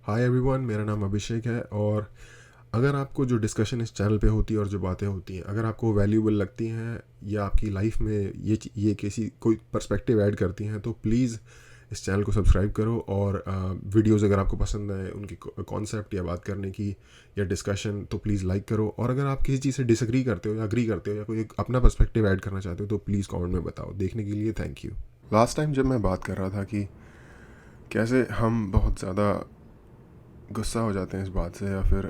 Hi everyone, मेरा नाम अभिषेक है। और अगर आपको जो डिस्कशन इस चैनल पे होती है और जो बातें होती हैं, अगर आपको वैल्यूबल लगती हैं या आपकी लाइफ में ये किसी कोई पर्सपेक्टिव ऐड करती हैं, तो प्लीज़ इस चैनल को सब्सक्राइब करो। और वीडियोस अगर आपको पसंद आए, उनकी कॉन्सेप्ट या बात करने की या डिस्कशन, तो प्लीज़ लाइक करो। और अगर आप किसी चीज़ से डिसएग्री करते हो या अग्री करते हो या कोई एक अपना पर्सपेक्टिव ऐड करना चाहते हो, तो प्लीज़ कमेंट में बताओ। देखने के लिए थैंक यू। लास्ट टाइम जब मैं बात कर रहा था कि कैसे हम बहुत ज़्यादा गुस्सा हो जाते हैं इस बात से या फिर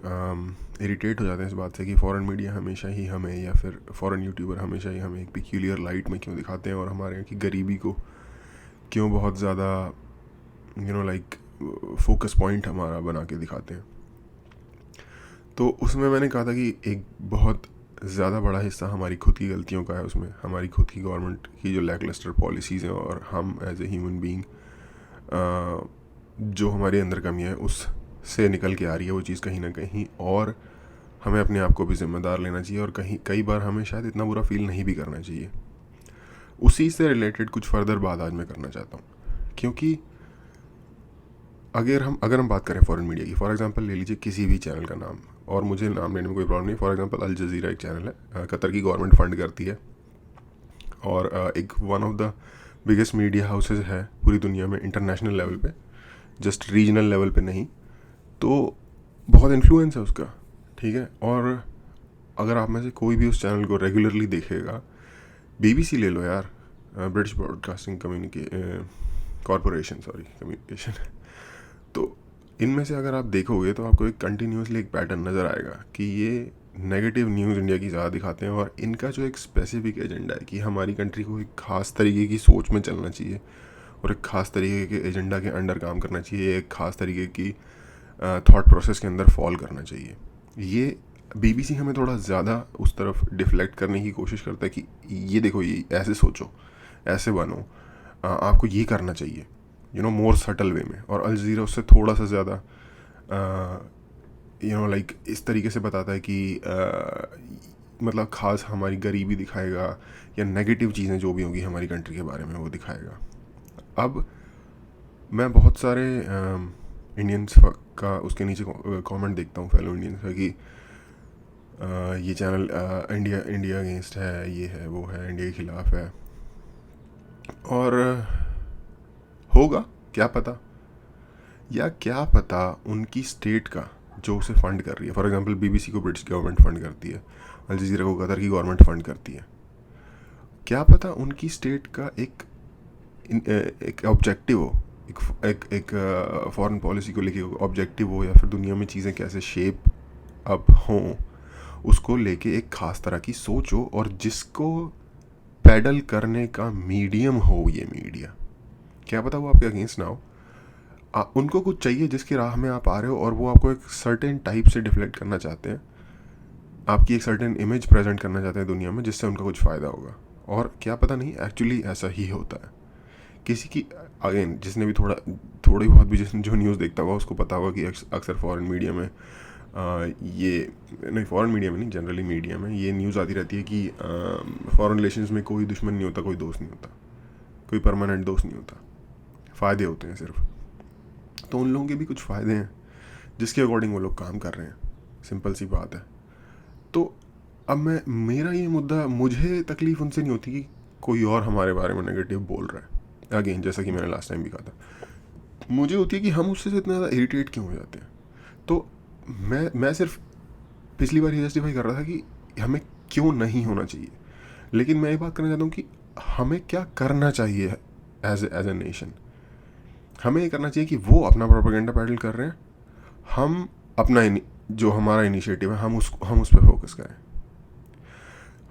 इरिटेट हो जाते हैं इस बात से कि फ़ॉरेन मीडिया हमेशा ही हमें या फिर फ़ॉरेन यूट्यूबर हमेशा ही हमें एक पिक्यूलियर लाइट में क्यों दिखाते हैं और हमारे यहाँ की गरीबी को क्यों बहुत ज़्यादा लाइक फोकस पॉइंट हमारा बना के दिखाते हैं। तो उसमें मैंने कहा था कि एक बहुत ज़्यादा बड़ा हिस्सा हमारी खुद की गलतियों का है, उसमें हमारी खुद की गवर्नमेंट की जो लैकलस्टर पॉलिसीज़ हैं और हम एज ए ह्यूमन बीइंग जो हमारे अंदर कमी है उस से निकल के आ रही है वो चीज़ कहीं ना कहीं। और हमें अपने आप को भी जिम्मेदार लेना चाहिए और कई बार हमें शायद इतना बुरा फील नहीं भी करना चाहिए। उसी से रिलेटेड कुछ फर्दर बात आज मैं करना चाहता हूँ, क्योंकि अगर हम बात करें फॉरेन मीडिया की, फॉर एग्जांपल ले लीजिए किसी भी चैनल का नाम, और मुझे नाम लेने में कोई प्रॉब्लम नहीं। फॉर एग्जांपल अल जज़ीरा एक चैनल है, कतर की गवर्नमेंट फंड करती है और एक one of the biggest media houses है पूरी दुनिया में, इंटरनेशनल लेवल पे, जस्ट रीजनल लेवल पे नहीं। तो बहुत इन्फ्लुएंस है उसका, ठीक है। और अगर आप में से कोई भी उस चैनल को रेगुलरली देखेगा, बीबीसी ले लो यार, British broadcasting corporation, sorry, communication. तो इनमें से अगर आप देखोगे तो आपको एक कंटिन्यूसली एक पैटर्न नज़र आएगा कि ये नेगेटिव न्यूज़ इंडिया की ज़्यादा दिखाते हैं और इनका जो एक स्पेसिफिक एजेंडा है कि हमारी कंट्री को एक ख़ास तरीके की सोच में चलना चाहिए और एक ख़ास तरीके के एजेंडा के अंडर काम करना चाहिए, एक ख़ास तरीके की थॉट प्रोसेस के अंदर फॉल करना चाहिए। ये बीबीसी हमें थोड़ा ज़्यादा उस तरफ डिफ्लेक्ट करने की कोशिश करता है कि ये देखो, ये ऐसे सोचो, ऐसे बनो, आपको ये करना चाहिए, मोर सटल वे में। और अल जज़ीरा उससे थोड़ा सा ज़्यादा लाइक इस तरीके से बताता है कि मतलब ख़ास हमारी गरीबी दिखाएगा या नेगेटिव चीज़ें जो भी होंगी हमारी कंट्री के बारे में वो दिखाएगा। अब मैं बहुत सारे इंडियंस का उसके नीचे कमेंट देखता हूँ, फेलो इंडियंस का, कि ये चैनल इंडिया अगेंस्ट है, ये है, वो है, इंडिया के ख़िलाफ़ है। और होगा, क्या पता, या क्या पता उनकी स्टेट का जो उसे फंड कर रही है। फॉर एग्जांपल बीबीसी को ब्रिटिश गवर्नमेंट फंड करती है, अल जज़ीरा को कतर की गवर्नमेंट फंड करती है। क्या पता उनकी स्टेट का एक ऑब्जेक्टिव हो, एक फॉरेन पॉलिसी को लेके ऑब्जेक्टिव हो, या फिर दुनिया में चीज़ें कैसे शेप अप हों उसको लेके एक ख़ास तरह की सोच हो, और जिसको पैडल करने का मीडियम हो ये मीडिया। क्या पता वो आपके अगेंस्ट ना हो, उनको कुछ चाहिए जिसकी राह में आप आ रहे हो और वो आपको एक सर्टेन टाइप से डिफ्लेक्ट करना चाहते हैं, आपकी एक सर्टेन इमेज प्रेजेंट करना चाहते हैं दुनिया में जिससे उनका कुछ फ़ायदा होगा। और क्या पता नहीं एक्चुअली ऐसा ही होता है। किसी की, अगेन, जिसने भी थोड़ी बहुत भी जिसने जो न्यूज़ देखता होगा उसको पता होगा कि अक्सर फॉरेन मीडिया में ये नहीं, फॉरेन मीडिया में नहीं, जनरली मीडिया में ये न्यूज़ आती रहती है कि फॉरेन रिलेशंस में कोई दुश्मन नहीं होता, कोई दोस्त नहीं होता, कोई परमानेंट दोस्त नहीं होता, फ़ायदे होते हैं सिर्फ। तो उन लोगों के भी कुछ फ़ायदे हैं जिसके अकॉर्डिंग वो लोग काम कर रहे हैं, सिंपल सी बात है। तो अब मेरा ये मुद्दा, मुझे तकलीफ़ उनसे नहीं होती कि कोई और हमारे बारे में नेगेटिव बोल रहा है। अगेन, जैसा कि मैंने लास्ट टाइम भी कहा था, मुझे होती है कि हम उससे इतना ज़्यादा इरिटेट क्यों हो जाते हैं। तो मैं सिर्फ पिछली बार ये जस्टिफाई कर रहा था कि हमें क्यों नहीं होना चाहिए, लेकिन मैं ये बात करना चाहता हूँ कि हमें क्या करना चाहिए एज ए नेशन। हमें ये करना चाहिए कि वो अपना प्रोपेगेंडा पैडल कर रहे हैं, हम अपना जो हमारा इनिशिएटिव है हम उस पर फोकस करें,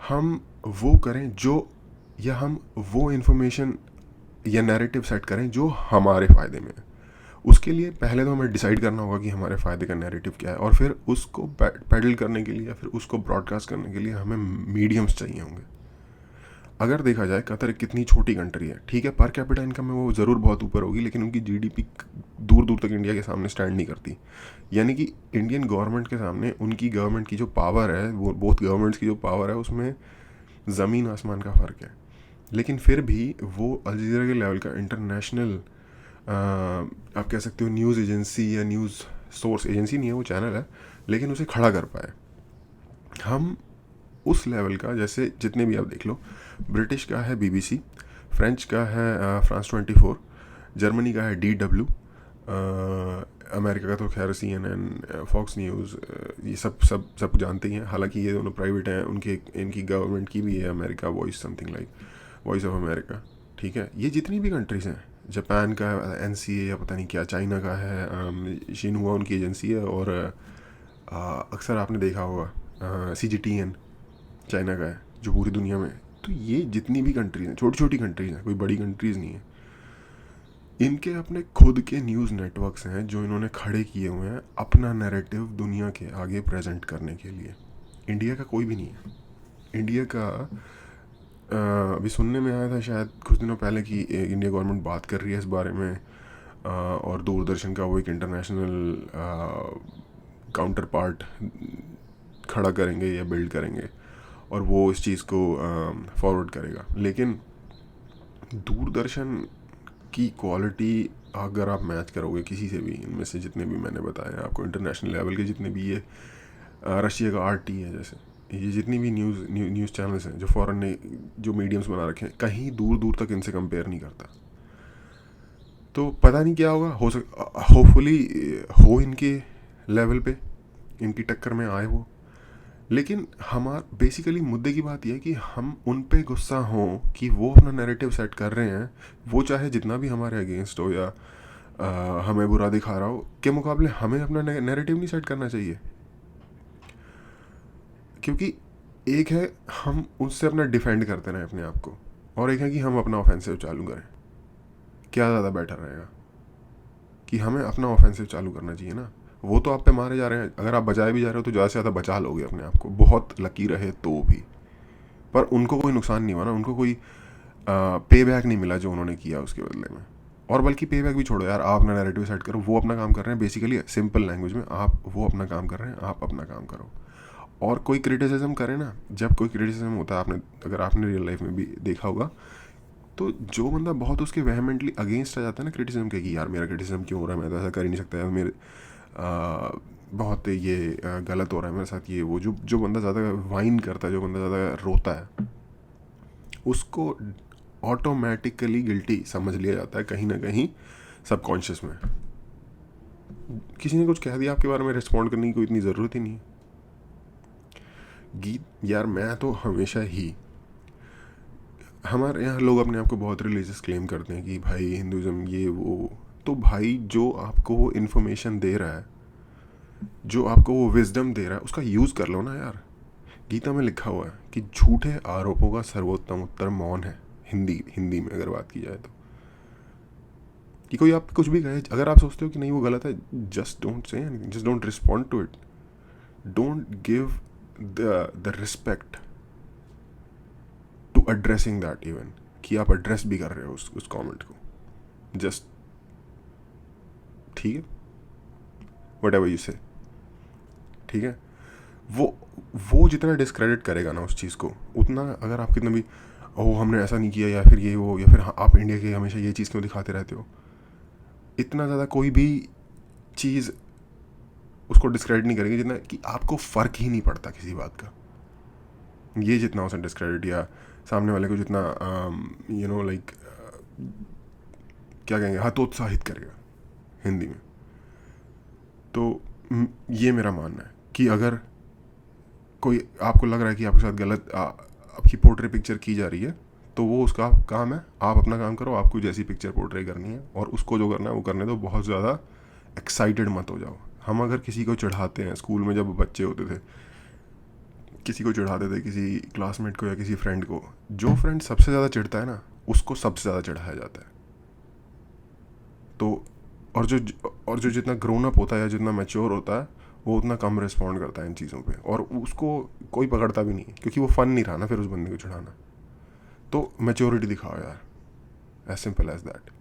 हम वो करें जो, या हम वो इन्फॉर्मेशन या नैरेटिव सेट करें जो हमारे फ़ायदे में है। उसके लिए पहले तो हमें डिसाइड करना होगा कि हमारे फ़ायदे का नैरेटिव क्या है, और फिर उसको पैडल करने के लिए या फिर उसको ब्रॉडकास्ट करने के लिए हमें मीडियम्स चाहिए होंगे। अगर देखा जाए कतर कितनी छोटी कंट्री है, ठीक है, पर कैपिटा इनकम में वो ज़रूर बहुत ऊपर होगी, लेकिन उनकी जीडीपी दूर दूर तक इंडिया के सामने स्टैंड नहीं करती। यानी कि इंडियन गवर्नमेंट के सामने उनकी गवर्नमेंट की जो पावर है, वो बोथ गवर्नमेंट्स की जो पावर है, उसमें ज़मीन आसमान का फ़र्क है। लेकिन फिर भी वो अल जज़ीरा के लेवल का इंटरनेशनल आप कह सकते हो न्यूज़ एजेंसी या न्यूज़ सोर्स, एजेंसी नहीं है वो, चैनल है, लेकिन उसे खड़ा कर पाए। हम उस लेवल का, जैसे जितने भी आप देख लो, ब्रिटिश का है BBC, फ्रेंच का है फ्रांस 24, जर्मनी का है DW, अमेरिका का तो खैर CNN, फॉक्स न्यूज़, ये सब सब सब जानते ही हैं। हालांकि ये दोनों प्राइवेट हैं, उनके इनकी गवर्नमेंट की भी है, America voice something like voice of America, ठीक है। ये जितनी भी कंट्रीज़ हैं, जापान का NCA या पता नहीं क्या, चाइना का है शिन्हुआ उनकी एजेंसी है, और अक्सर आपने देखा होगा CGTN चाइना का है जो पूरी दुनिया में। तो ये जितनी भी कंट्रीज़ हैं, छोटी छोटी कंट्रीज़ हैं, कोई बड़ी कंट्रीज़ नहीं है, इनके अपने खुद के न्यूज़ नेटवर्क्स हैं जो इन्होंने खड़े किए हुए हैं अपना नैरेटिव दुनिया के आगे प्रेजेंट करने के लिए। इंडिया का कोई भी नहीं है। इंडिया का अभी सुनने में आया था शायद कुछ दिनों पहले कि इंडिया गवर्नमेंट बात कर रही है इस बारे में, और दूरदर्शन का वो एक इंटरनेशनल काउंटर पार्ट खड़ा करेंगे या बिल्ड करेंगे, और वो इस चीज़ को फॉरवर्ड करेगा। लेकिन दूरदर्शन की क्वालिटी अगर आप मैच करोगे किसी से भी, इनमें से जितने भी मैंने बताया आपको, इंटरनेशनल लेवल के जितने भी, ये रशिया का RT है, जैसे ये जितनी भी न्यूज़ चैनल्स हैं जो फॉरेन ने जो मीडियम्स बना रखे हैं, कहीं दूर दूर तक इनसे कंपेयर नहीं करता। तो पता नहीं क्या होगा, होपफुली हो इनके लेवल पे, इनकी टक्कर में आए वो। लेकिन हमारा बेसिकली मुद्दे की बात यह है कि हम उन पे गुस्सा हों कि वो अपना नैरेटिव सेट कर रहे हैं, वो चाहे जितना भी हमारे अगेंस्ट हो या हमें बुरा दिखा रहा हो, के मुकाबले हमें अपना नैरेटिव नहीं सेट करना चाहिए। क्योंकि एक है हम उससे अपना डिफेंड करते रहें अपने आप को, और एक है कि हम अपना ऑफेंसिव चालू करें। क्या ज़्यादा बेटर रहेगा? कि हमें अपना ऑफेंसिव चालू करना चाहिए ना। वो तो आप पे मारे जा रहे हैं, अगर आप बचाए भी जा रहे हो तो ज़्यादा से ज़्यादा बचा लोगे अपने आप को, बहुत लकी रहे तो भी। पर उनको कोई नुकसान नहीं हुआ ना, उनको कोई पे बैक नहीं मिला जो उन्होंने किया उसके बदले में। और बल्कि पे बैक भी छोड़ो यार, आप अपना नैरेटिव सेट करो, वो अपना काम कर रहे हैं। बेसिकली सिंपल लैंग्वेज में, आप वो अपना काम कर रहे हैं, आप अपना काम करो। और कोई क्रिटिसिज्म करे ना, जब कोई क्रिटिसिज्म होता है, आपने अगर आपने रियल लाइफ में भी देखा होगा, तो जो बंदा बहुत उसके वेहमेंटली अगेंस्ट आ जाता है ना क्रिटिसिज्म के, कि यार मेरा क्रिटिसिज्म क्यों हो रहा है, मैं तो ऐसा कर ही नहीं सकता, यार मेरे बहुत ये गलत हो रहा है मेरे साथ, ये वो, जो बंदा ज़्यादा वाइन करता है, जो बंदा ज़्यादा रोता है, उसको ऑटोमेटिकली गिल्टी समझ लिया जाता है कहीं ना कहीं सबकॉन्शियस में। किसी ने कुछ कह दिया आपके बारे में, रिस्पॉन्ड करने की कोई इतनी ज़रूरत ही नहीं है। गीत यार, मैं तो हमेशा ही, हमारे यहाँ लोग अपने आप को बहुत रिलीजियस क्लेम करते हैं कि भाई हिंदुज़म ये वो, तो भाई जो आपको वो इन्फॉर्मेशन दे रहा है, जो आपको वो विजडम दे रहा है, उसका यूज़ कर लो ना यार। गीता में लिखा हुआ है कि झूठे आरोपों का सर्वोत्तम उत्तर मौन है, हिंदी में अगर बात की जाए तो। कि कोई आप कुछ भी कहे, अगर आप सोचते हो कि नहीं वो गलत है, just don't say anything, just don't respond to it, don't give the respect to addressing that even, कि आप एड्रेस भी कर रहे हो उस कमेंट को, जस्ट ठीक है, वट एवर यू से, ठीक है। वो जितना डिस्क्रेडिट करेगा ना उस चीज़ को, उतना अगर आप कितना भी ओह हमने ऐसा नहीं किया, या फिर ये वो, या फिर आप इंडिया के हमेशा ये चीज़ क्यों दिखाते रहते हो, इतना ज़्यादा कोई भी चीज़ उसको डिस्क्रेडिट नहीं करेगी जितना कि आपको फ़र्क ही नहीं पड़ता किसी बात का। ये जितना उसे डिस्क्रेडिट या सामने वाले को जितना लाइक क्या कहेंगे, हतोत्साहित करेगा हिंदी में। तो ये मेरा मानना है कि अगर कोई आपको लग रहा है कि आपके साथ गलत आपकी पोर्ट्रे पिक्चर की जा रही है, तो वो उसका काम है, आप अपना काम करो, आपको जैसी पिक्चर पोर्ट्रे करनी है, और उसको जो करना है वो करने दो। बहुत ज़्यादा एक्साइटेड मत हो जाओ। हम अगर किसी को चढ़ाते हैं, स्कूल में जब बच्चे होते थे, किसी को चढ़ाते थे, किसी क्लासमेट को या किसी फ्रेंड को, जो फ्रेंड सबसे ज़्यादा चिढ़ता है ना, उसको सबसे ज़्यादा चढ़ाया जाता है। तो और जो जितना ग्रोन अप होता है या जितना मैच्योर होता है, वो उतना कम रिस्पॉन्ड करता है इन चीज़ों पे, और उसको कोई पकड़ता भी नहीं, क्योंकि वो फ़न नहीं रहा ना फिर उस बंदे को चढ़ाना। तो मैच्योरिटी दिखाओ यार, as simple as that.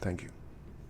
Thank you.